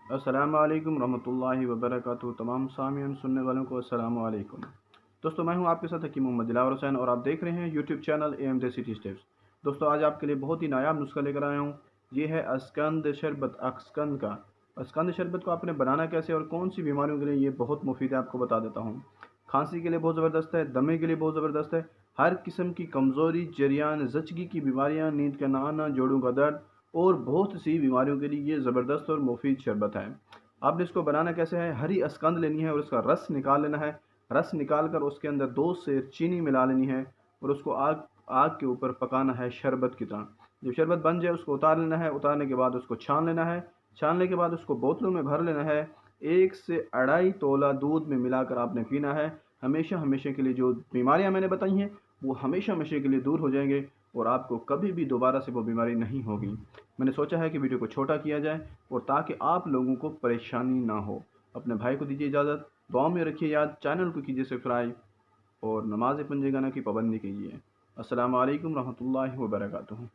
अस्सलाम वालेकुम रहमतुल्लाहि व बरकातहू। तमाम सामियन सुनने वालों को अस्सलाम वालेकुम। दोस्तों, मैं हूं आपके साथ हकीम मोहम्मद दिलावर हुसैन और आप देख रहे हैं यूट्यूब चैनल एम दे सिटी स्टेप्स। दोस्तों, आज आपके लिए बहुत ही नायाब नुस्खा लेकर आया हूं। ये है अस्कंद शरबत, अक्सकंद का। अस्कंद शरबत को आपने बनाना कैसे और कौन सी बीमारियों के लिए ये बहुत मुफीद है, आपको बता देता हूँ। खांसी के लिए बहुत ज़बरदस्त है, दमे के लिए बहुत ज़बरदस्त है, हर किस्म की कमज़ोरी, जरियान, जचगी की बीमारियाँ, नींद का ना आना, जोड़ों का दर्द और बहुत सी बीमारियों के लिए ये ज़बरदस्त और मुफीद शरबत है। आपने इसको बनाना कैसे है, हरी अस्कंद लेनी है और उसका रस निकाल लेना है। रस निकाल कर उसके अंदर 2 सेर चीनी मिला लेनी है और उसको आग आग के ऊपर पकाना है शरबत की तरह। जब शरबत बन जाए उसको उतार लेना है। उतारने के बाद उसको छान लेना है। छानने के बाद उसको बोतलों में भर लेना है। 1 से 2.5 तोला दूध में मिलाकर आपने पीना है। हमेशा हमेशा के लिए जो बीमारियां मैंने बताई हैं वो हमेशा हमेशा के लिए दूर हो जाएंगे और आपको कभी भी दोबारा से वो बीमारी नहीं होगी। मैंने सोचा है कि वीडियो को छोटा किया जाए और ताकि आप लोगों को परेशानी ना हो। अपने भाई को दीजिए इजाज़त, दुआ में रखिए याद, चैनल को कीजिए सब्सक्राइब और नमाज पंजगाना की पाबंदी कीजिए। अस्सलाम वालेकुम रहमतुल्लाहि व बरकातुहू।